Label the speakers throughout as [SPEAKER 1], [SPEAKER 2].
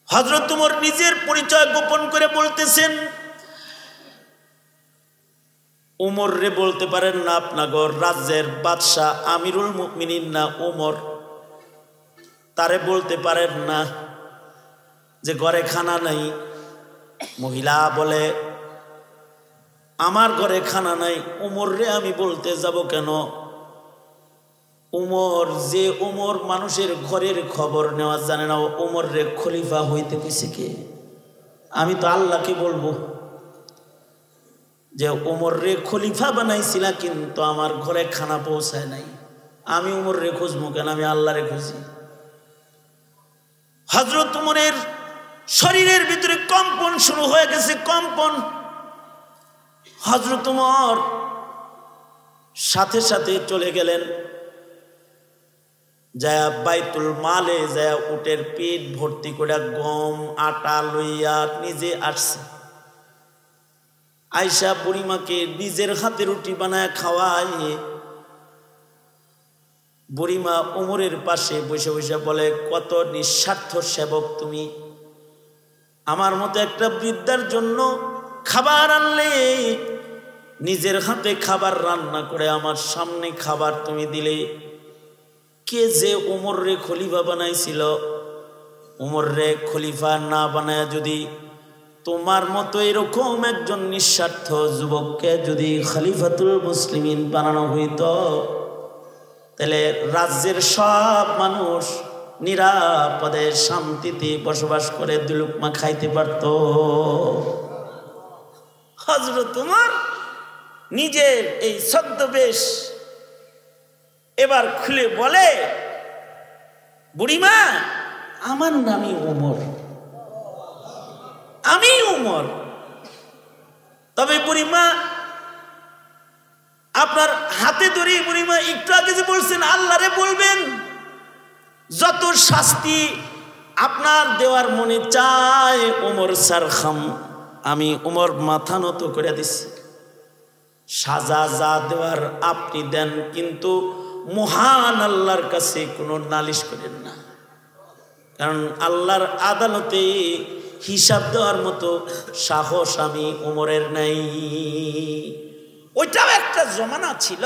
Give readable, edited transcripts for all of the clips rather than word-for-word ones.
[SPEAKER 1] হযরত ওমর নিজের পরিচয় গোপন করে বলতেছেন, ওমর রে বলতে পারেন না আপনাগর রাজ্যের বাদশাহ আমিরুল মুমিনিন না ওমর, তারে বলতে পারেন না যে ঘরে খানা নাই। মহিলা বলে আমার ঘরে খানা নাই, ওমর রে আমি বলতে যাব কেন? ওমর যে ওমর মানুষের ঘরের খবর নেওয়া জানে না, ওমর রে খলিফা হইতে কইছে কে? আমি তো আল্লাহকে বলবো যে ওমর রে খলিফা বানাইছিলা, কিন্তু আমার ঘরে খানা পৌঁছায় নাই, আমি ওমর রে খুঁজবো কেন? আমি আল্লাহ রে খুঁজি। হযরত ওমরের শরীরের ভিতরে কম্পন শুরু হয়ে গেছে, কম্পন। হযরত ওমর সাথে সাথে চলে গেলেন, যায় বাইতুল মালে যায় উটের পেট ভর্তি করে গম আটা লইয়া নিজে আসছে। আয়েশা বুড়িমাকে নিজের হাতে রুটি বানায় খাওয়ায়। বুড়িমা ওমরের পাশে বসে বসে বলে, কত নিঃস্বার্থ সেবক তুমি, আমার মতো একটা বৃদ্ধার জন্য খাবার আনলে, নিজের হাতে খাবার রান্না করে আমার সামনে খাবার তুমি দিলে। কে যে ওমর রে খলিফা বানাইছিল, ওমর রে খলিফা না বানায় যদি তোমার মতো এরকম একজন নিঃস্বার্থ যুবককে যদি খলিফাতুল মুসলিমিন বানানো হইত, তাহলে রাজ্যের সব মানুষ নিরাপদে শান্তিতে বসবাস করে দুলুকমা খাইতে পারত। হযরত ওমর নিজের এই ছদ্মবেশ এবার খুলে বলে, বুড়িমা আমার নামই ওমর, আমি ওমর। তবে বুড়িমা আপনার হাতে ধরে, বুড়িমা একটু আগে যে বলছেন আল্লাহরে বলবেন, যত শাস্তি আপনার দেওয়ার মনে চায় ওমর সারখাম, আমি ওমর মাথা নত করে দিচ্ছি। সাজা যা দেওয়ার আপনি দেন, কিন্তু মহান আল্লাহর কাছে কোনো নালিশ করেন না, কারণ আল্লাহর আদালতে হিসাব দেওয়ার মতো সাহস আমি ওমরের নাই। ওইটাও একটা জমানা ছিল,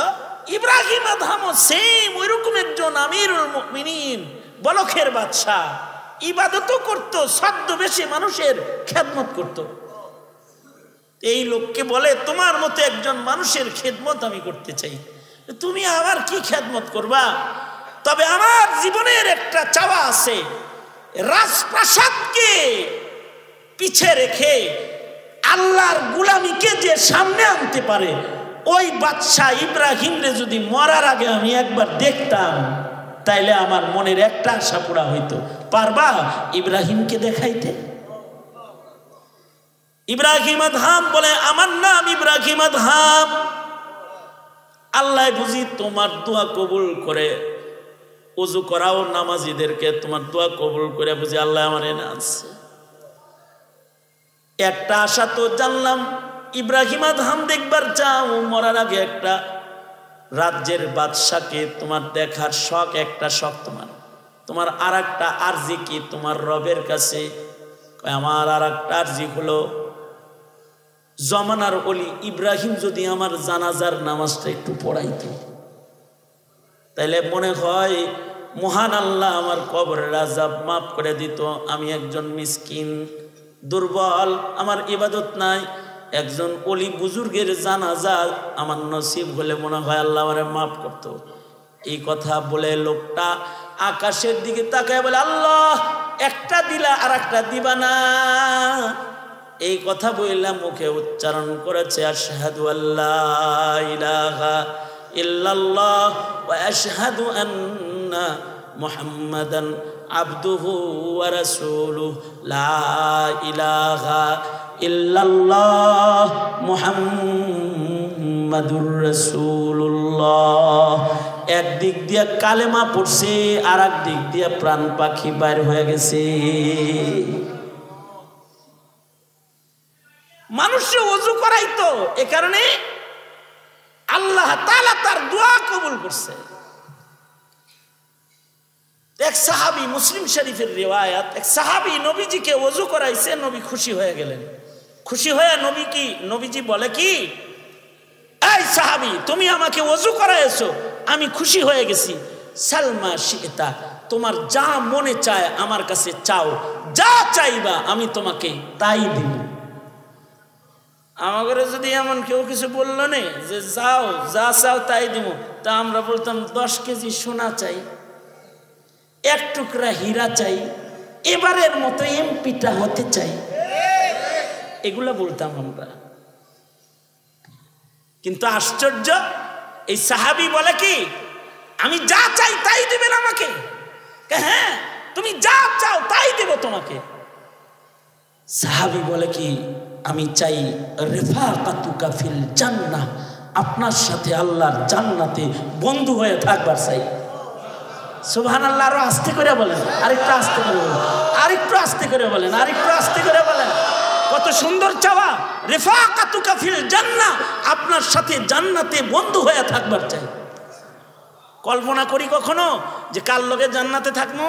[SPEAKER 1] ইব্রাহিম আদহামও সেম ওইরকম একজন আমিরুল মুমিনিন, বলখের বাদশাহ, ইবাদতও করত, ছদ্মবেশে মানুষের খেদমত করত। এই লোককে বলে তোমার মতো একজন মানুষের খেদমত আমি করতে চাই, তুমি আমার কি খেদমত করবা? তবে আমার জীবনের একটা চাওয়া আছে, রাজপ্রাসাদকে পিছে রেখে আল্লাহর গোলামীকে যে সামনে আনতে পারে, ওই বাদশাহ ইব্রাহিমরে যদি মরার আগে আমি একবার দেখতাম, তাইলে আমার মনের একটা আশা পুরা হইতো। পারবা ইব্রাহিমকে দেখাইতে? ইব্রাহিম আদহাম বলে, আমার নাম ইব্রাহিম আদহাম, আল্লাহ বুঝি তোমার দোয়া কবুল করে, ওযু করাও নামাজিদেরকে, তোমার দোয়া কবুল করে বুঝি আল্লাহ আমার এনে আনছে। একটা আশা তো জানলাম, ইব্রাহিম আদহাম দেখবার চাও, মরার আগে একটা রাজ্যের বাদশাকে তোমার দেখার শখ, একটা শখ তোমার আর একটা আরজি কি তোমার রবের কাছে? আমার আর একটা আরজি হলো, জমানার ওলি ইব্রাহিম যদি আমার জানাজার নামাজটা একটু পড়াইতো, তাইলে মনে হয় মহান আল্লাহ আমার কবরের আযাব মাফ করে দিত। আমি একজন মিসকিন দুর্বল, আমার ইবাদত নাই, একজন ওলি বুজুর্গের জানাজা আমার নসিব হলে মনে হয় আল্লাহ আমারে মাফ করত। এই কথা বলে লোকটা আকাশের দিকে তাকায় বলে, আল্লাহ একটা দিলা আর একটা দিবা না। এই কথা বললাম, মুখে উচ্চারণ করেছে আশহাদু আল্লা ইলাহা ইল্লাল্লাহ ওয়া আশহাদু আন্না মুহাম্মাদান আবদুহু ওয়া রাসূলুহু, লা ইলাহা ইল্লাল্লাহ মুহাম্মাদুর রাসূলুল্লাহ। একদিক দিয়ে কালেমা পড়ছে, আর এক দিক দিয়ে প্রাণ পাখি বাইর হয়ে গেছে। মানুষে ওযু করাইতো, এ কারণে আল্লাহ তাআলা তার দোয়া কবুল করছে। এক সাহাবী, মুসলিম শরীফের রিওয়ায়াত, এক সাহাবী নবীজিকে ওযু করাইছে, নবী খুশি হয়ে গেলেন। খুশি হয়ে নবীজি বলে কি, এই সাহাবী তুমি আমাকে ওযু করাইছো, আমি খুশি হয়ে গেছি। সালমা শিতা, তোমার যা মনে চায় আমার কাছে চাও, যা চাইবা আমি তোমাকে তাই দিব। আমাদের যদি এমন কেউ কিছু বললো না যে যাও যা চাও তাই দিব, তা আমরা বলতাম 10 কেজি সোনা চাই, 1 টুকরা হীরা চাই, এবারের মতো এমপিটা হতে চাই, এগুলা বলতাম আমরা। কিন্তু আশ্চর্য, এই সাহাবী বলে কি, আমি যা চাই তাই দিবেন আমাকে? হ্যাঁ, তুমি যা চাও তাই দেব তোমাকে। সাহাবী বলে কি, আমি চাই রিফাকাতুকা ফিল জান্নাহ, আপনার সাথে আল্লাহর জান্নাতে বন্ধু হয়ে থাকবার চাই। সুবহানাল্লাহ। আরো আস্তে করে বলেন, আরেকটু আস্তে করে বলেন, আরেকটু আস্তে করে বলেন, আরেকটু আস্তে করে বলেন। কত সুন্দর চাওয়া, রিফাকাতুকা ফিল জান্নাহ, আপনার সাথে জান্নাতে বন্ধু হয়ে থাকবার চাই। কল্পনা করি কখনো যে কার লগে জান্নাতে থাকবো?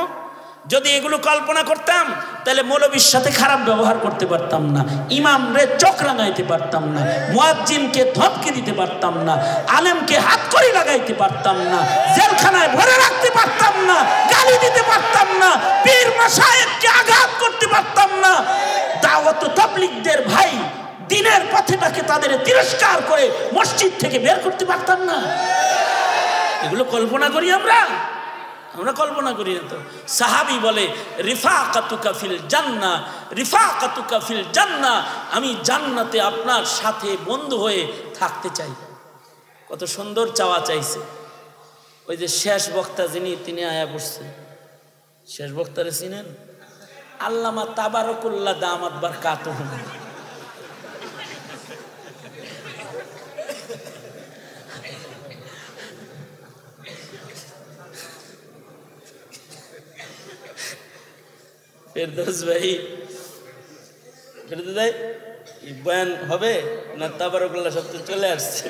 [SPEAKER 1] যদি এগুলো কল্পনা করতাম তাহলে মৌলবীর সাথে খারাপ ব্যবহার করতে পারতাম না, ইমাম রে চোখ রাঙাইতে পারতাম না, মুয়াজ্জিনকে ধমকি দিতে পারতাম না, আলেমকে হাত কড়ি লাগাইতে পারতাম না, জেলখানায় ভরে রাখতে পারতাম না, গালি দিতে পারতাম না, পীর মাশায়েখকে আঘাত করতে পারতাম না, দাওয়াত তাবলীগদের ভাই দ্বীনের পথেটাকে তাদের তিরস্কার করে মসজিদ থেকে বের করতে পারতাম না। এগুলো কল্পনা করি আমরা কল্পনা করি না তো। সাহাবী বলে রিফাকাতুকা ফিল জান্নাহ, রিফাকাতুকা ফিল জান্নাহ, আমি জান্নাতে আপনার সাথে বন্ধু হয়ে থাকতে চাই। কত সুন্দর চাওয়া চাইছে। ওই যে শেষ বক্তা তিনি আয়া পড়ছে, শেষ বক্তারে চিনেন? আল্লামা তাবারকুল্লাহ দামাত বারকাতুহু। ফেরদৌস ভাই, ফেরদৌস ভাই বয়ান হবে না? তাবারকুল্লাহ শব্দ চলে আসছে।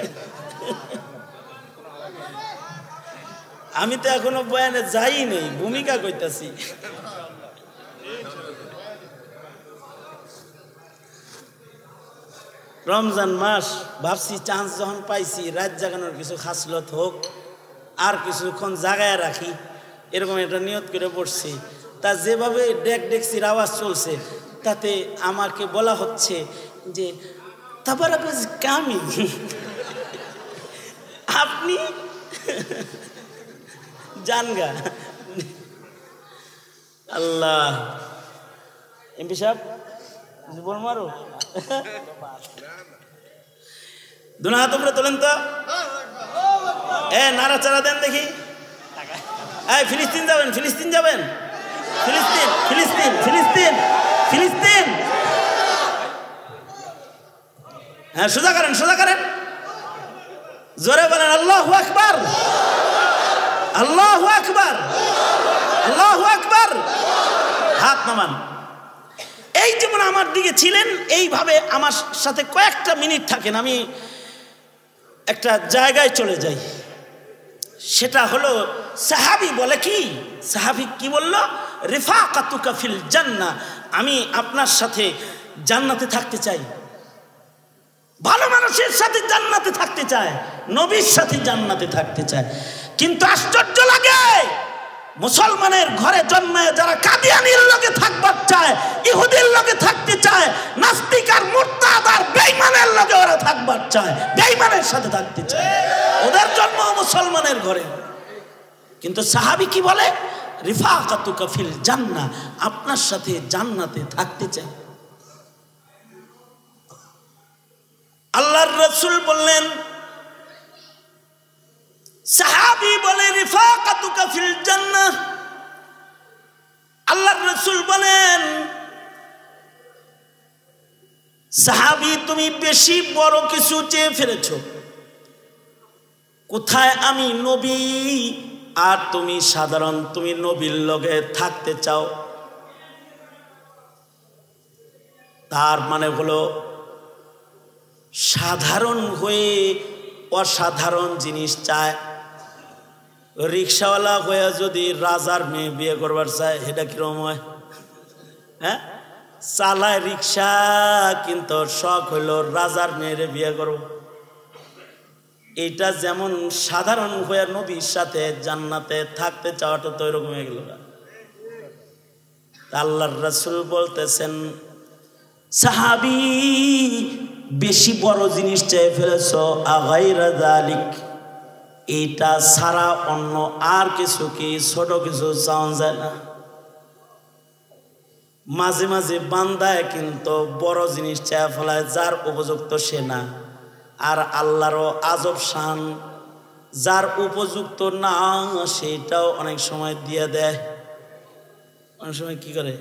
[SPEAKER 1] আমি তো এখনো বয়ানে যাই নেই, ভূমিকা কইতাছি। রমজান মাস, ভাবছি চান্স যখন পাইছি রাত জাগানোর কিছু খাসলত হোক, আর কিছুক্ষণ জাগায় রাখি, এরকম একটা নিয়ত করে পড়ছি। তা যেভাবে ডেকসির আওয়াজ চলছে তাতে আমাকে বলা হচ্ছে যে তাবারাকাজ কামি, আপনি জানগা। আল্লাহ, এমপি সাহেব বল মারো, দুনা হাত উপরে তোলেন তো, নাড়াচাড়া দেন দেখি। ফিলিস্তিন যাবেন, ফিলিস্তিন যাবেন, ফিলিস্তিন ফিলিস্তিন ফিলিস্তিন ফিলিস্তিন। হ্যাঁ, সোজা করেন, সোজা করেন, জোরে বলেন আল্লাহু আকবার, আল্লাহু আকবার, আল্লাহু আকবার। হাত নামান। এই যেমন আমার দিকে ছিলেন, এইভাবে আমার সাথে কয়েকটা মিনিট থাকেন, আমি একটা জায়গায় চলে যাই। সেটা হলো সাহাবী বলে কি, সাহাবী কি বলল? রিফাকাতুকা ফিল জান্নাহ, আমি আপনার সাথে জান্নাতে থাকতে চাই। ভালো মানুষের সাথে জান্নাতে থাকতে চায়, নবীর সাথে জান্নাতে থাকতে চায়। কিন্তু আশ্চর্য লাগে, মুসলমানের ঘরে জন্মায় যারা কাদিয়ানীর লগে থাকবার চায়, ইহুদির লগে থাকতে চায়, নাস্তিক আর মুরতাদ আর বেঈমানের লগে ওরা থাকবার চায়, বেঈমানের সাথে থাকতে চায়। ওদের জন্ম মুসলমানের ঘরে। কিন্তু সাহাবী কি বলে? রিফাকাতুকা ফিল জান্নাহ, আপনার সাথে জান্নাতে থাকতে চাই। আল্লাহর রাসূল বললেন, সাহাবী বলে রিফাকাতুকা ফিল জান্নাহ, আল্লাহর রাসূল বলেন, সাহাবী তুমি বেশি বড় কিছু চেয়ে ফেলেছো। কোথায় আমি নবী আর তুমি সাধারণ, তুমি নবীর লগে থাকতে চাও। তার মানে হলো সাধারণ হয়ে অসাধারণ জিনিস চায়। রিক্সাওয়ালা হয়ে যদি রাজার মেয়ে বিয়ে করবার চায় এটা কিরকম হয়? হ্যাঁ, চালায় রিক্সা কিন্তু শখ হইল রাজার মেয়েরে বিয়ে করব। এইটা যেমন সাধারণ হয়ে নবীর সাথে জান্নাতে থাকতে চাওয়াটা তো এরকম হয়ে গেল। আল্লাহর রাসূল বলতেছেন, সাহাবী বেশি বড় জিনিস চেয়ে ফেলেছ, আগাইরা যালিক, এইটা ছাড়া অন্য আর কিছু কি ছোট কিছু চাওয়া যায় না? মাঝে মাঝে বান্দায় কিন্তু বড় জিনিস চেয়ে ফেলায় যার উপযুক্ত সে না। আর আল্লাহরও আজব শান, যার উপযুক্ত না সেটাও অনেক সময় দিয়ে দেয়। অনেক সময় কি করে,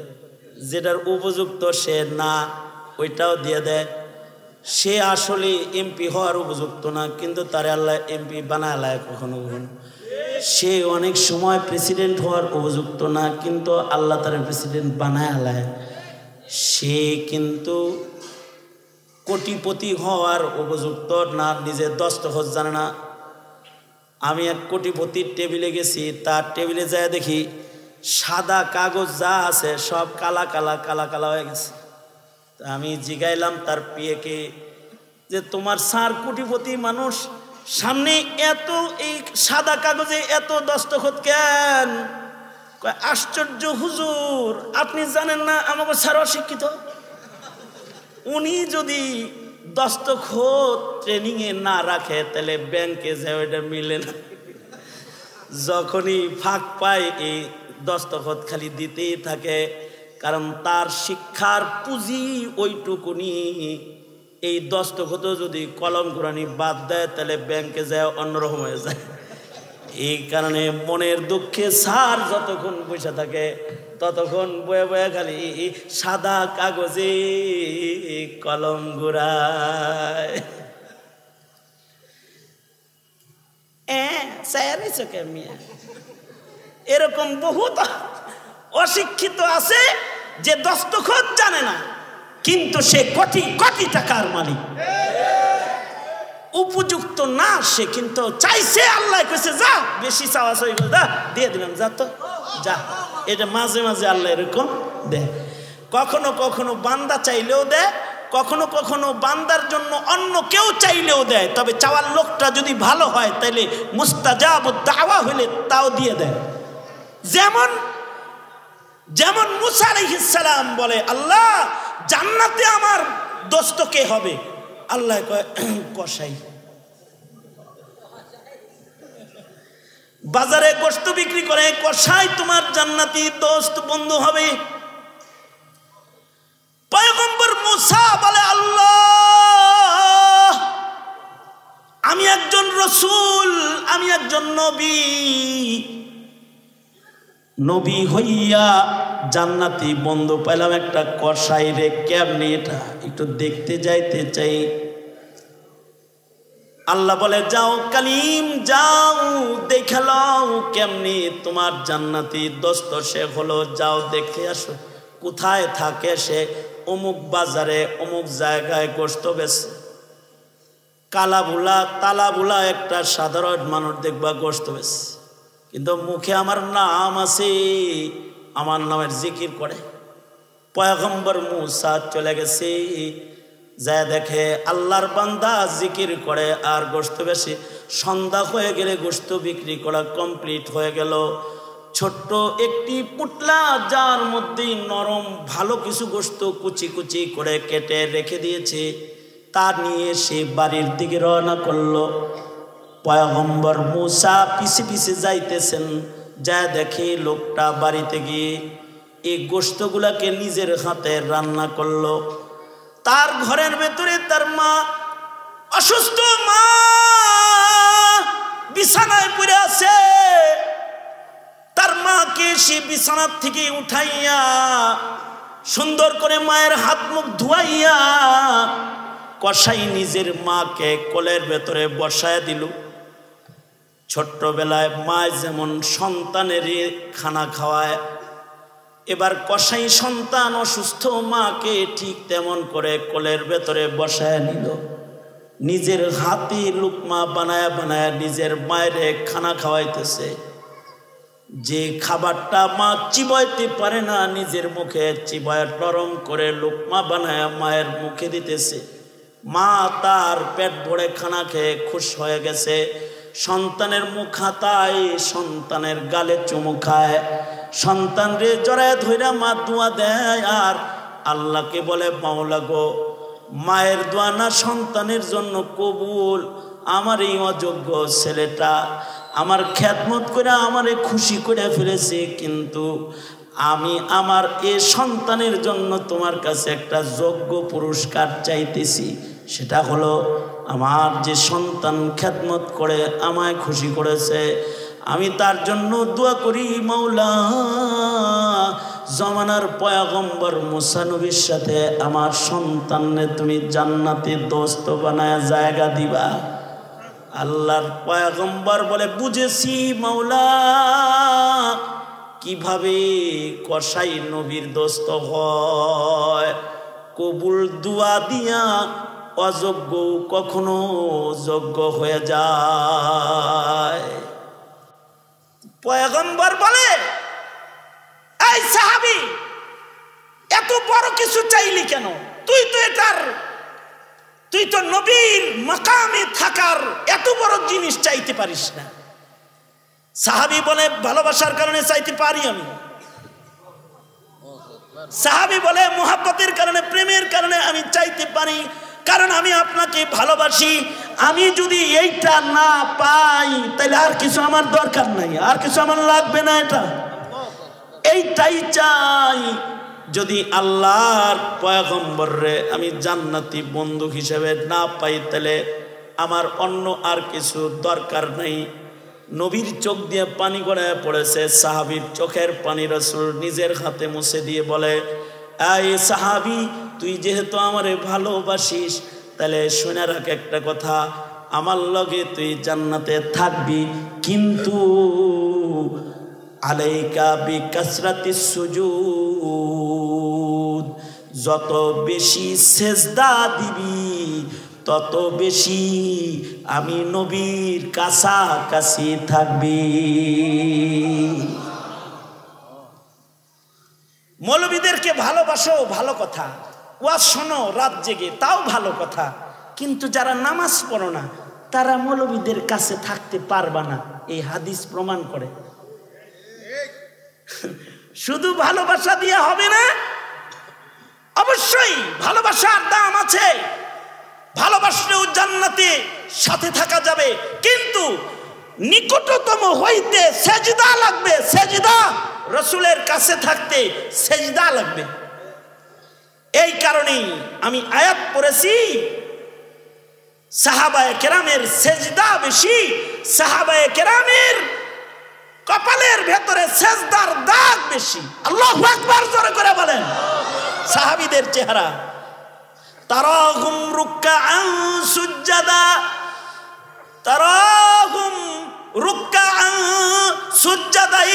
[SPEAKER 1] যেটার উপযুক্ত সে না ওইটাও দিয়ে দেয়। সে আসলে এমপি হওয়ার উপযুক্ত না, কিন্তু তার আল্লাহ এমপি বানায় লায় কখনো কখনো। সে অনেক সময় প্রেসিডেন্ট হওয়ার উপযুক্ত না, কিন্তু আল্লাহ তার প্রেসিডেন্ট বানায় লায়। সে কিন্তু কোটিপতি হওয়ার উপযুক্ত না, নিজে দস্তখত জানে না। আমি এক কোটিপতির টেবিলে গেছি, তার টেবিলে যায় দেখি সাদা কাগজ যা আছে সব কালা কালা কালা কালা হয়ে গেছে। আমি জিগাইলাম তার পিএকে যে তোমার স্যার কোটিপতি মানুষ, সামনে এত এই সাদা কাগজে এত দস্তখত কেন? আশ্চর্য হুজুর, আপনি জানেন না আমাকে স্যার অশিক্ষিত। উনি যদি দস্তখত ট্রেনিংয়ে না রাখে তাহলে ব্যাংকে যে ওইটা মিলে না। যখনই ফাঁক পায় এই দস্তখত খালি দিতেই থাকে, কারণ তার শিক্ষার পুঁজি ওইটুকুনি। এই দস্তখত যদি কলম কোরআনি বাদ দেয় তাহলে ব্যাংকে যায় অন্যরকম হয়ে যায়। এই কারণে মনের দুঃখে স্যার যতক্ষণ বসে থাকে ততক্ষণ বয়ে বয়ে খালি সাদা কাগজে কলম ঘুরায়। এরকম বহুত অশিক্ষিত আছে যে দস্তখত জানে না, কিন্তু সে কোটি কোটি টাকার মালিক। উপযুক্ত না সে, কিন্তু চাইছে, আল্লাহ কইছে যা বেশি চাওয়া চাই যা দিয়ে দিলাম, যা তো যা। এটা মাঝে মাঝে আল্লাহ এরকম দেয়। কখনো কখনো বান্দা চাইলেও দেয়, কখনো কখনো বান্দার জন্য অন্য কেউ চাইলেও দেয়। তবে চাওয়ার লোকটা যদি ভালো হয় তাহলে মুস্তাজাবুদ দাওয়া হইলে তাও দিয়ে দেয়। যেমন যেমন মুসা আলাইহিস সালাম বলে, আল্লাহ জান্নাতে আমার দোস্ত কে হবে? আল্লাহ কয় কসাই। বাজারে গোশত বিক্রি করে, কসাই তোমার জান্নাতি দোস্ত বন্ধু হবে। পয়গম্বর মুসা বলে, আল্লাহ আমি একজন রসুল, আমি একজন নবী, নবী হইয়া জান্নাতি বন্ধু পেলাম একটা কসাই রে, কেমনি এটা একটু দেখতে যাইতে চাই। আল্লাহ বলে, যাও কালিম যাও দেখে লও কেমনি তোমার জান্নাতি দোস্ত সে হলো, যাও দেখে আসো কোথায় থাকে সে। অমুক বাজারে অমুক জায়গায় গোশত বেচে। কালাবুলা তালাবুলা একটা সাধারণ মানুষ দেখবা গোশত বেচে, কিন্তু মুখে আমার নাম আছে, আমার নামের জিকির করে। পয়গম্বর মুসা চলে গেছে, যা দেখে আল্লাহর বান্দা জিকির করে আর গোশত বেশি। সন্ধ্যা হয়ে গেলে গোশত বিক্রি করা কমপ্লিট হয়ে গেল। ছোট্ট একটি পুটলা যার মধ্যে নরম ভালো কিছু গোশত কুচি কুচি করে কেটে রেখে দিয়েছে, তা নিয়ে সে বাড়ির দিকে রওনা করলো। পয়গম্বর মুসা পিছে পিছে যাইতেছেন, যা দেখে লোকটা বাড়িতে গিয়ে এই গোশতগুলাকে নিজের হাতে রান্না করলো। তার ঘরের ভেতরে তার মা অসুস্থ, মা বিছানায় পড়ে আছে। তার মাকে সে বিছানার থেকে উঠাইয়া সুন্দর করে মায়ের হাত মুখ ধুয়াইয়া কসাই নিজের মাকে কোলের ভেতরে বসায় দিল। ছোট্টবেলায় মা যেমন সন্তানের খানা খাওয়ায়, এবার কসাই সন্তান অসুস্থ মাকে ঠিক তেমন করে কোলের ভেতরে বসায় নিল। নিজের হাতে লুকমা বানায়া বানায়া নিজের মায়ের খানা খাওয়াইতেছে। যে খাবারটা মা চিবাইতে পারে না নিজের মুখে চিবায় নরম করে লোকমা বানায় মায়ের মুখে দিতেছে। মা তার পেট ভরে খানা খেয়ে খুশ হয়ে গেছে। সন্তানের মুখ হাতায়, সন্তানের গালে চুমু খায়, সন্তান রে জড়ায় ধইরা মা দোয়া দেয় আর আল্লাহকে বলে মাওলা গো, মায়ের দোয়া না সন্তানের জন্য কবুল। আমার এই অযোগ্য ছেলেটা আমার খেদমত করে আমারে খুশি করে ফেলেছে, কিন্তু আমি আমার এ সন্তানের জন্য তোমার কাছে একটা যোগ্য পুরস্কার চাইতেছি। সেটা হলো আমার যে সন্তান খেদমত করে আমায় খুশি করেছে, আমি তার জন্য দোয়া করি মাওলা জমানার পয়গম্বর মুসা নবীর সাথে আমার সন্তানরে তুমি জান্নাতের দোস্ত বানায় জায়গা দিবা। আল্লাহর পয়গম্বর বলে বুঝেছি মাওলা, কিভাবে কসাই নবীর দোস্ত হয়। কবুল দুয়া দিয়া অযোগ্য কখনো যোগ্য হয়ে যায়। পয়গম্বর বলে এই সাহাবী, এত বড় কিছু চাইলি কেন? তুই তো নবীর মাকামে থাকার এত বড় জিনিস চাইতে পারিস না। সাহাবী বলে ভালোবাসার কারণে চাইতে পারি আমি। সাহাবী বলে মুহাব্বতের কারণে, প্রেমের কারণে আমি চাইতে পারি, কারণ আমি আপনাকে ভালোবাসি। আমি যদি এইটা না পাই তাহলে আর কিছু আমার দরকার নাই, আর কিছু আমার লাগবে না, এটা এইটাই চাই। যদি আল্লাহর পয়গম্বরে আমি জান্নাতি বন্ধু হিসেবে না পাই তাহলে আমার অন্য আর কিছু দরকার নেই। নবীর চোখ দিয়ে পানি গড়ায় পড়েছে। সাহাবীর চোখের পানি রাসূল নিজের হাতে মুছে দিয়ে বলে, এই সাহাবী, তুই যেহেতু আমারে ভালোবাসিস তাহলে শুনে রাখ একটা কথা, আমার লগে তুই জান্নাতে থাকবি, কিন্তু আলাইকা বিকাসরাতিস সুজুদ, যত বেশি সেজদা দিবি তত বেশি আমি নবীর কাছাকাছি থাকবি। মৌলবীদেরকে ভালোবাসো, ভালো কথা, ওয়াজ শোনো রাত জেগে, তাও ভালো কথা, কিন্তু যারা নামাজ পড়ো না তারা মৌলবীদের কাছে থাকতে পারবা না, এই হাদিস প্রমাণ করে। শুধু ভালোবাসা দিয়ে হবে না, অবশ্যই ভালোবাসার দাম আছে, ভালোবাসলেও জান্নাতে সাথে থাকা যাবে, কিন্তু নিকটতম হইতে সেজদা লাগবে। সেজদা, রাসূলের কাছে থাকতে সেজদা লাগবে। এই কারণেই আমি আয়াত পড়েছি, সাহাবায়ে কেরামের সেজদা বেশি, সাহাবায়ে কেরামের কপালের ভেতরে সেজদার দাগ বেশি। আল্লাহু আকবার জোরে করে বলেন। সাহাবীদের চেহারা, তারাহুম রুকআন সুজদা, তারাহুম রুকআন সুজদাই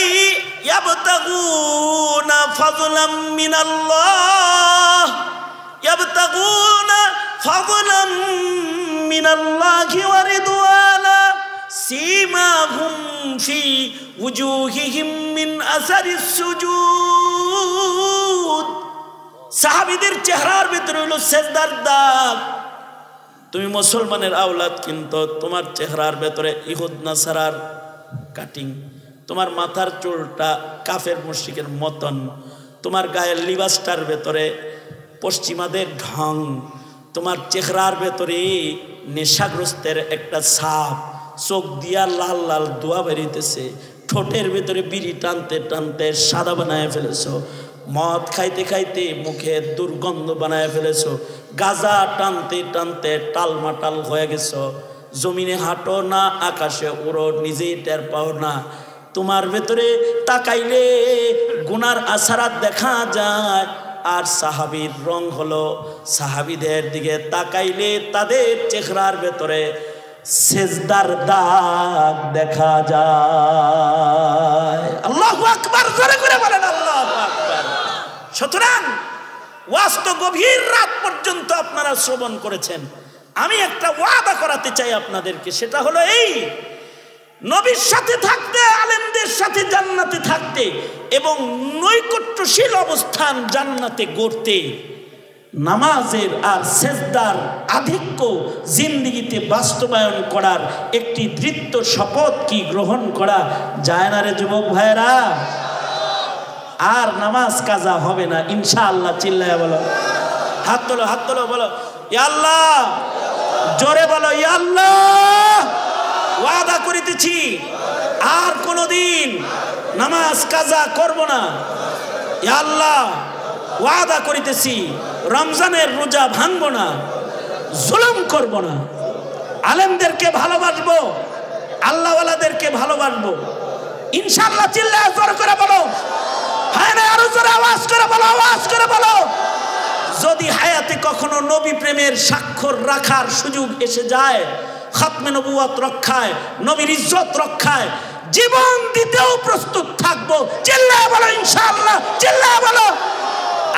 [SPEAKER 1] ইয়াবতাগুনা ফাযলাম মিনাল্লাহ, ইয়াবতাগুনা ফাযলাম মিনাল্লাহি ওয়া রিদওয়ানা, সীমাহুম ফি উজুহিহিম মিন আসারিস সুজুদ। সাহাবীদের চেহারার ভিতরে হলো সেজদার দাগ। তুমি মুসলমানের আওলাদ, কিন্তু তোমার চেহারার ভেতরে ইহুদ নাসারার কাটিং, তোমার মাথার চুলটা কাফের মুশরিকের মতন, তোমার গায়ের লিবাসটার ভেতরে পশ্চিমাদের ঢং, তোমার চেহারার ভেতরে নেশাগ্রস্তের একটা ছাপ, চোখ দিয়া লাল লাল দোয়া বেরিতেছে, ঠোঁটের ভেতরে বিড়ি টানতে টানতে সাদা বানায় ফেলেছো, মদ খাইতে খাইতে মুখে দুর্গন্ধ বানায় ফেলেছো, গাঁজা টানতে টানতে টালমাটাল হয়ে গেছো, জমিনে হাঁটো না আকাশে উড়ো নিজেই টের পাও না। তোমার ভেতরে তাকাইলে গুনার আসারাত দেখা যায়। আর সাহাবীর রং হলো, সাহাবীদের দিকে তাকাইলে তাদের চেহারার ভেতরে সেজদার দাগ দেখা যায়। আল্লাহু আকবার জোরে করে বলেন আল্লাহু আকবার। সুতরাং ওয়াজ তো গভীর রাত পর্যন্ত আপনারা শ্রবণ করেছেন। আমি একটা ওয়াদা করাতে চাই আপনাদেরকে, সেটা হলো এই, নবীর সাথে থাকতে, আলেমদের সাথে জান্নাতে থাকতে এবং নৈকট্যশীল অবস্থান জান্নাতে গড়তে নামাজের আর সেজদার আধিক্য জিন্দেগিতে বাস্তবায়ন করার একটি দৃঢ় শপথ কি গ্রহণ করা যায় না রে যুবক ভাইরা? আর নামাজ কাজা হবে না ইনশাআল্লাহ। চিল্লায়া বলো, হাত তোলো, হাত তোলো, বলো ইয়া আল্লাহ, জোরে বলো ইয়া আল্লাহ। ওয়াদা করিতেছি আর কোনদিন নামাজ কাজা করব না। ইয়া আল্লাহ, ওয়াদা করিতেছি রমজানের রোজা ভাঙবো না, জুলুম করব না, আলেমদেরকে ভালোবাসবো, আল্লাহওয়ালাদেরকে ভালোবাসবো ইনশাআল্লাহ। চিল্লায়া জোরে করে বলো, হ্যাঁ না আরো জোরে আওয়াজ করে বলো, আওয়াজ করে বলো। যদি হায়াতে কখনো নবী প্রেমের স্বাক্ষর রাখার সুযোগ এসে যায়, খাতমে নবুয়ত রক্ষায়, নবীর ইজ্জত রক্ষায় জীবন দিতেও প্রস্তুত থাকবো। চিল্লায়া বলো ইনশাআল্লাহ, চিল্লায়া বলো।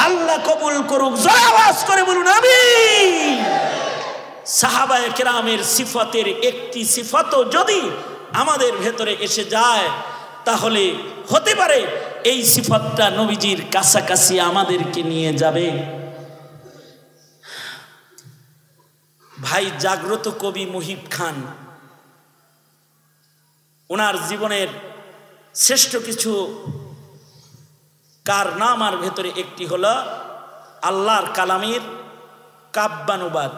[SPEAKER 1] আল্লাহ কবুল করুক, জোরে আওয়াজ করে বলুন আমিন। সাহাবায়ে কেরামের সিফাতের একটি সিফাতও যদি আমাদের ভেতরে এসে যায় তাহলে হতে পারে এই সিফাতটা নবীজির কাছাকাছি আমাদেরকে নিয়ে যাবে। ভাই জাগ্রত কবি মুহিব খান, ওনার জীবনের শ্রেষ্ঠ কিছু কারনামার ভেতরে একটি হলো আল্লাহর কালামের কাব্যানুবাদ।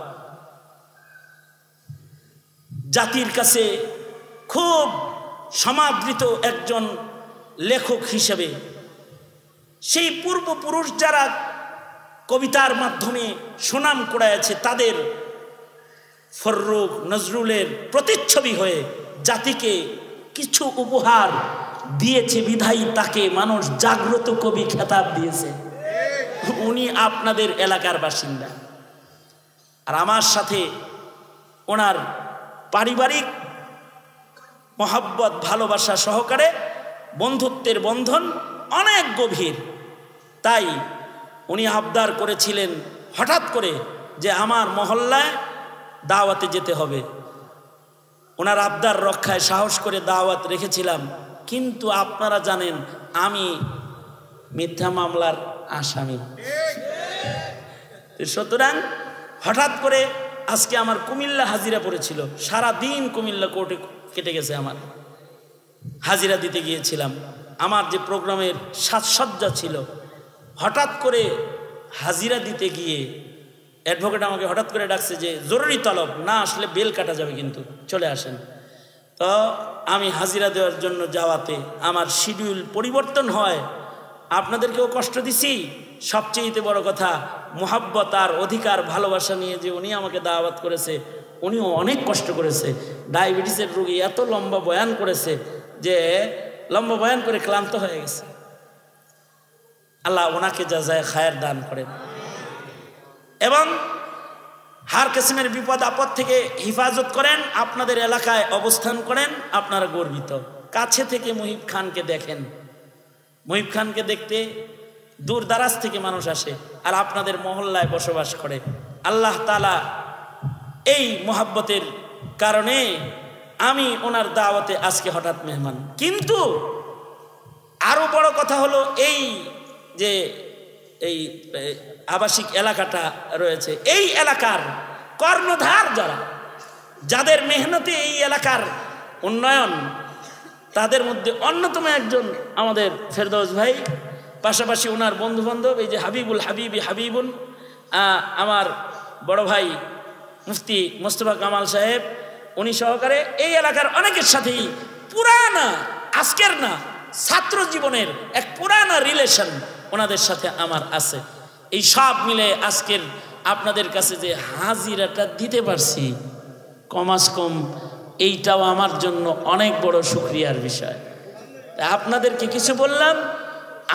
[SPEAKER 1] জাতির কাছে খুব সমাদৃত একজন লেখক হিসেবে সেই পূর্বপুরুষ যারা কবিতার মাধ্যমে সুনাম কুড়াইছে তাদের ফররুখ নজরুলের প্রতিচ্ছবি হয়ে জাতিকে কিছু উপহার দিয়েছে বিধায়ী তাকে মানুষ জাগ্রত কবি খেতাব দিয়েছে। উনি আপনাদের এলাকার বাসিন্দা, আর আমার সাথে ওনার পারিবারিক মহব্বত ভালোবাসা সহকারে বন্ধুত্বের বন্ধন অনেক গভীর। তাই উনি আবদার করেছিলেন হঠাৎ করে যে আমার মহল্লায় দাওয়াতে যেতে হবে। ওনার আবদার রক্ষায় সাহস করে দাওয়াত রেখেছিলাম, কিন্তু আপনারা জানেন আমি মিথ্যা মামলার আসামি, সুতরাং হঠাৎ করে আজকে আমার কুমিল্লা হাজিরা পড়েছিল। সারা দিন কুমিল্লা কোর্টে কেটে গেছে আমার, হাজিরা দিতে গিয়েছিলাম। আমার যে প্রোগ্রামের সাজসজ্জা ছিল, হঠাৎ করে হাজিরা দিতে গিয়ে অ্যাডভোকেট আমাকে হঠাৎ করে ডাকছে যে জরুরি তলব, না আসলে বেল কাটা যাবে, কিন্তু চলে আসেন। তো আমি হাজিরা দেওয়ার জন্য যাওয়াতে আমার শিডিউল পরিবর্তন হয়। আপনাদেরকেও কষ্ট দিছি, সবচেয়ে বড় কথা মোহাব্বত আর অধিকার ভালোবাসা নিয়ে যে উনি আমাকে দাওয়াত করেছে, উনিও অনেক কষ্ট করেছে। ডায়াবেটিসের রোগী এত লম্বা বয়ান করেছে যে লম্বা বয়ান করে ক্লান্ত হয়ে গেছে। আল্লাহ ওনাকে জাযায়ে খায়ের দান করেন এবং হার কিসমের বিপদ আপদ থেকে হিফাজত করেন। আপনাদের এলাকায় অবস্থান করেন, আপনারা গর্বিত। কাছে থেকে মুহিব খানকে দেখেন। মুহিব খানকে দেখতে দূর দারাজ থেকে মানুষ আসে, আর আপনাদের মহল্লায় বসবাস করে। আল্লাহ তাআলা এই মোহাব্বতের কারণে আমি ওনার দাওয়াতে আজকে হঠাৎ মেহমান। কিন্তু আরো বড় কথা হলো এই যে এই আবাসিক এলাকাটা রয়েছে, এই এলাকার কর্ণধার যারা, যাদের মেহনতে এই এলাকার উন্নয়ন, তাদের মধ্যে অন্যতম একজন আমাদের ফেরদৌস ভাই, পাশাপাশি ওনার বন্ধু বান্ধব এই যে হাবিবুল হাবিবুন, আমার বড় ভাই মুফতি মোস্তফা কামাল সাহেব, উনি সহকারে এই এলাকার অনেকের সাথেই পুরানা, আজকের না, ছাত্র জীবনের এক পুরানা রিলেশন ওনাদের সাথে আমার আছে। এই সব মিলে আজকের আপনাদের কাছে যে হাজিরাটা দিতে পারছি, কমাস কম এইটাও আমার জন্য অনেক বড় শুকরিয়ার বিষয়। আপনাদেরকে কিছু বললাম,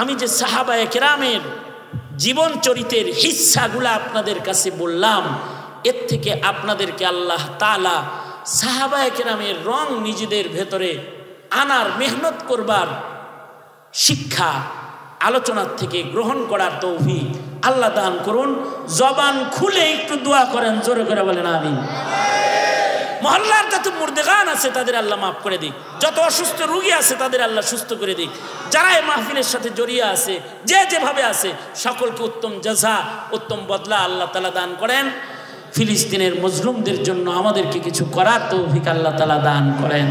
[SPEAKER 1] আমি যে সাহাবায়ে কেরামের জীবন চরিত্রের হিস্সাগুলো আপনাদের কাছে বললাম, এর থেকে আপনাদেরকে আল্লাহ তাআলা সাহাবায়ে কেরামের রং নিজেদের ভেতরে আনার, মেহনত করবার শিক্ষা আলোচনার থেকে গ্রহণ করার তৌফিক আল্লাহ দান করুন। জবান খুলে একটু দোয়া করেন, জোরে করে বলেন আমিন। মহল্লার যত মুর্দেগান আছে তাদের আল্লাহ মাফ করে দিক, যত অসুস্থ রোগী আছে তাদের আল্লাহ সুস্থ করে দিক, যারা এই মাহফিলের সাথে জড়িয়ে আছে যে যেভাবে আছে সকলকে উত্তম জাযা উত্তম বদলা আল্লাহ তাআলা দান করেন। ফিলিস্তিনের মজলুমদের জন্য আমাদেরকে কিছু করার তৌফিক আল্লাহ তাআলা দান করেন।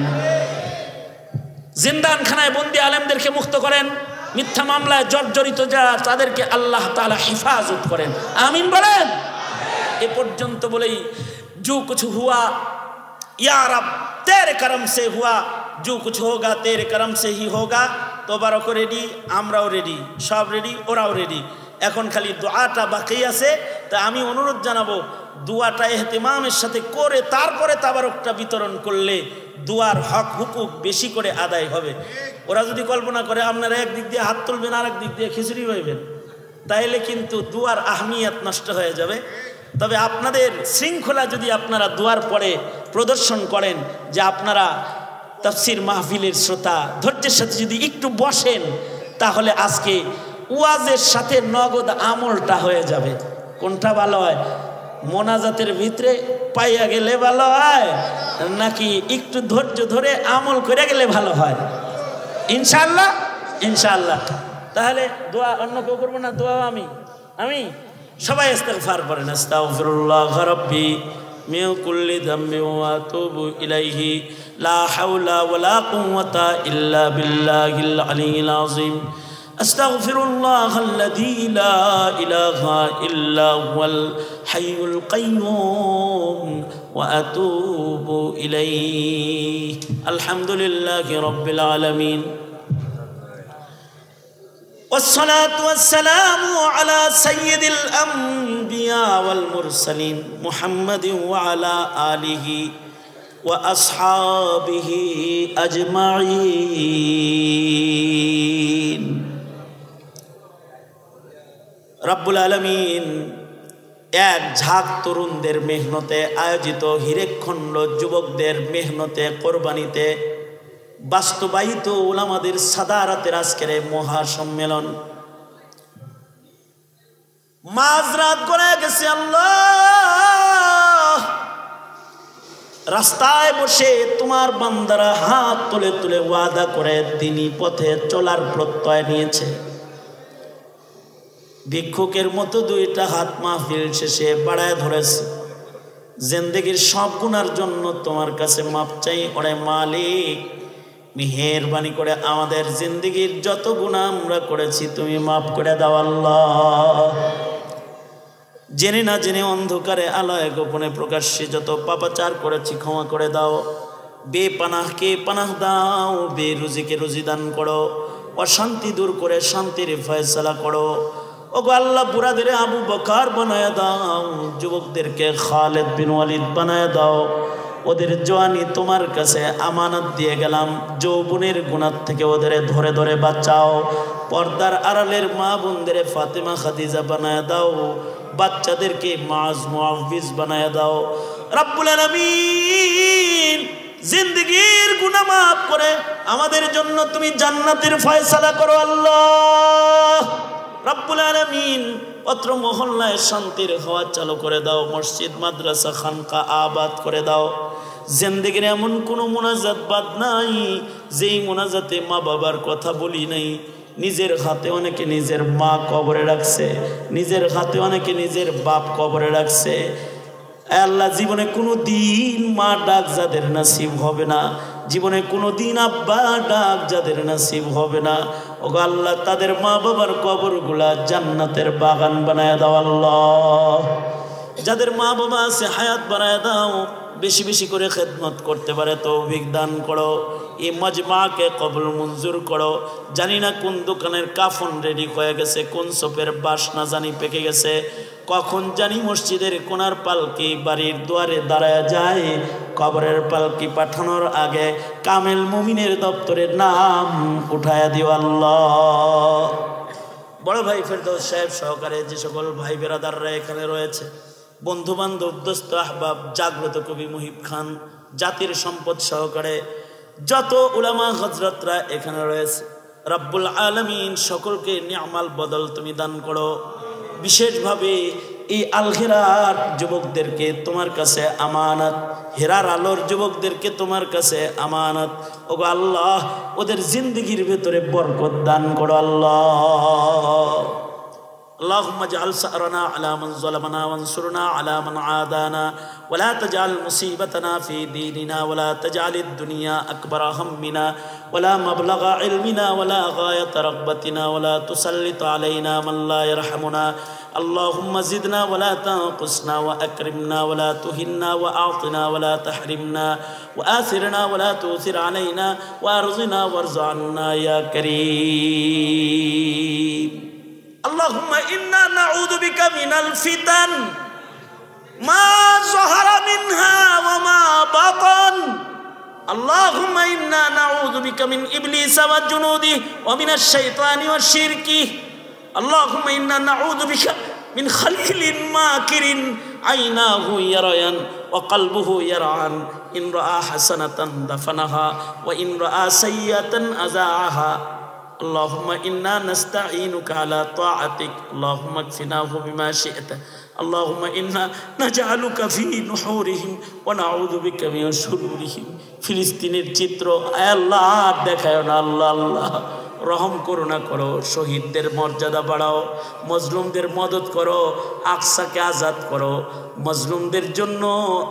[SPEAKER 1] জিন্দানখানায় বন্দী আলেমদেরকে মুক্ত করেন, মিথ্যা মামলায় জর্জরিত যারা তাদেরকে আল্লাহ তাআলা হিফাজত করেন, আমিন বলেন। এ পর্যন্ত বলেই जो कुछ हुआ या रब तेरे करम से हुआ, जो कुछ होगा तेरे करम से ही होगा। তোবারক রেডি, আমরাও রেডি, সব রেডি, ওরাও রেডি। এখন খালি দোয়াটা বাকি আছে। তা আমি অনুরোধ জানাবো দোয়াটা ইহতিমামের সাথে করে তারপরে তাবারকটা বিতরণ করলে দোয়ার হক হুকুক বেশি করে আদায় হবে। ওরা যদি কল্পনা করে আপনারা একদিক দিয়ে হাত তুলবেন আর একদিক দিয়ে খিচুড়ি হইবেন, তাইলে কিন্তু দোয়ার আহমিয়াত নষ্ট হয়ে যাবে। তবে আপনাদের শৃঙ্খলা যদি আপনারা দোয়ার পরে প্রদর্শন করেন যে আপনারা তাফসীর মাহফিলের শ্রোতা, ধৈর্যের সাথে যদি একটু বসেন, তাহলে আজকে ওয়াজের সাথে নগদ আমলটা হয়ে যাবে। কোনটা ভালো হয়? মোনাজাতের ভিতরে পাইয়া গেলে ভালো হয় নাকি একটু ধৈর্য ধরে আমল করে গেলে ভালো হয়? ইনশাআল্লাহ, ইনশাআল্লাহ। তাহলে দোয়া অন্য কেউ করবো না, দোয়া আমি সবাই ইস্তিগফার করেন। আস্তাগফিরুল্লাহ রাব্বি মিন কুল্লি যামবিন ওয়া আতুবু ইলাইহি লা হাওলা ওয়ালা কুওয়াতা ইল্লা বিল্লাহিল আলিয়্যিল আযীম। আস্তাগফিরুল্লাহাল্লাযী লা ইলাহা ইল্লা হুয়াল হাইয়ুল কাইয়্যুম ওয়া আতুবু ইলাইহি। আলহামদুলিল্লাহি রাব্বিল আলামিন। والصلاة والسلام على سيد الأنبياء والمرسلين محمد وعلى آله وأصحابه أجمعين। رب العالمين এক ঝাঁক তরুণদের মেহনতে আয়োজিত হিরেকখণ্ড যুবকদের মেহনতে কোরবানিতে বাস্তবায়িত উলামাদের সাদারাতের আজকের মহাসম্মেলন মাঝরাত করে গেছে। আল্লাহ, রাস্তায় বসে তোমার বান্দারা হাত তুলে তুলে ওয়াদা করে তিনি পথে চলার প্রত্যয় নিয়েছে। ভিক্ষুকের মতো দুইটা হাত মাহফিল শেষে বাড়ায় ধরেছে। জিন্দেগির সব গুনার জন্য তোমার কাছে মাপ চাই। ওরে মালিক, মেহেরবানি করে আমাদের জিন্দেগির যত গুনাহ আমরা করেছি তুমি মাফ করে দাও আল্লাহ। জেনে না জেনে অন্ধকারে আলোয় গোপনে প্রকাশ্যে যত পাপাচার করেছি ক্ষমা করে দাও। বেপানাহকে পানাহ দাও, বেরুজিকে রুজি দান করো, অশান্তি দূর করে শান্তির ফয়সালা করো। ওগো আল্লাহ, বুড়াদের আবু বকর বানায় দাও, যুবকদেরকে খালিদ বিন ওয়ালিদ বানায় দাও। ওদের জওয়ানি তোমার কাছে আমানত দিয়ে গেলাম, যৌবনের গুনাহ থেকে ওদের ধরে ধরে বাঁচাও। পর্দার আড়ালের মা বোনদের ফাতেমা খাদিজা বানায় দাও, বাচ্চাদেরকে মাজ মুআফিজ বানায় দাও। রব্বুল আলামিন, জিন্দেগির গুনাহ মাফ করে আমাদের জন্য তুমি জান্নাতের ফয়সালা করো আল্লাহ। রব্বুল আলামিন, পত্র মহল্লায় শান্তির হওয়া চালু করে দাও, মসজিদ মাদ্রাসা খানকা আবাদ করে দাও। জিন্দেগির এমন কোনো মুনাজাত বাদ নাই যেই মুনাজাতে মা বাবার কথা বলি নাই। নিজের হাতে অনেকে নিজের মা কবরে রাখছে, নিজের হাতে অনেকে নিজের বাপ কবরে রাখছে। আল্লাহ, জীবনে কোনো দিন মা ডাক যাদের নসিব হবে না, জীবনে কোনো দিন আব্বা ডাক যাদের নসিব হবে না, ওগো আল্লাহ তাদের মা বাবার কবরগুলা জান্নাতের বাগান বানায় দাও আল্লাহ। যাদের মা বাবা আছে হায়াত বানায় দাও, বেশি বেশি করে খেদমত করতে পারে তৌফিক দান করো। এই মজমাকে কবুল মঞ্জুর করো। জানি না কোন দোকানের কাফন রেডি হয়ে গেছে, কোন সোপের বাসনা জানি পেকে গেছে, কখন জানি মসজিদের কোনার পালকি বাড়ির দুয়ারে দাঁড়ায় যায়। কবরের পালকি পাঠানোর আগে কামেল মুমিনের দপ্তরের নাম উঠায়া দিও আল্লাহ। বড় ভাই ফেরদৌস সাহেব সহকারে যে সকল ভাই বেরাদাররা এখানে রয়েছে, বন্ধু বান্ধব দোস্ত আহবাব, জাগ্রত কবি মুহিব খান, জাতির সম্পদ সহকারে যত উলামা হযরতরা এখানে রয়েছে, রব্বুল আলামিন সকলকে নিয়ামাল বদল তুমি দান করো। বিশেষভাবে এই আল হেরার যুবকদেরকে তোমার কাছে আমানত, হেরার আলোর যুবকদেরকে তোমার কাছে আমানত। ওগো আল্লাহ, ওদের জিন্দগির ভেতরে বরকত দান করো আল্লাহ। اللهم اجعل ثأرنا على من ظلمنا وانصرنا على من عادانا ولا تجعل مصيبتنا في ديننا ولا تجعل الدنيا أكبر همنا ولا مبلغ علمنا ولا غاية رغبتنا ولا تسلط علينا من لا يرحمنا اللهم زدنا ولا تنقصنا وأكرمنا ولا تهنا وأعطنا ولا تحرمنا وآثرنا ولا تؤثر علينا وأرزنا وارض عنا يا كريم اللهم إنا نعوذ بك من الفتن ما ظهر منها وما بطن اللهم إنا نعوذ بك من إبليس وجنوده ومن الشيطان والشرك اللهم إنا نعوذ بك من خليل ماكر عيناه يريان وقلبه يرعان إن رأى حسنة دفنها وإن رأى سيئة أذاعها اللهم إنا نستعينك على طاعتك اللهم اكفناه بما شئت اللهم إنا نجعلك في نحورهم ونعوذ بك من شرورهم ফিলিস্তিনের চিত্র আল্লাহ দেখায় না আল্লাহ আল্লাহ রহম করুণা করো শহীদদের মর্যাদা বাড়াও মজলুমদের মদত করো আকসাকে আজাদ করো মজলুমদের জন্য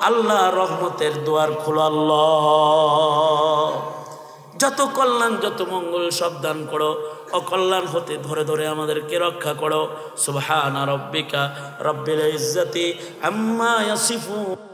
[SPEAKER 1] আল্লাহ রহমতের দুয়ার খোলো আল্লাহ যত কল্যাণ যত মঙ্গল সব দান করো অকল্যাণ হতে ধরে ধরে আমাদেরকে রক্ষা করো সুবহানা রাব্বিকা রাব্বিল ইজ্জাতি আম্মা ইয়াসিফুন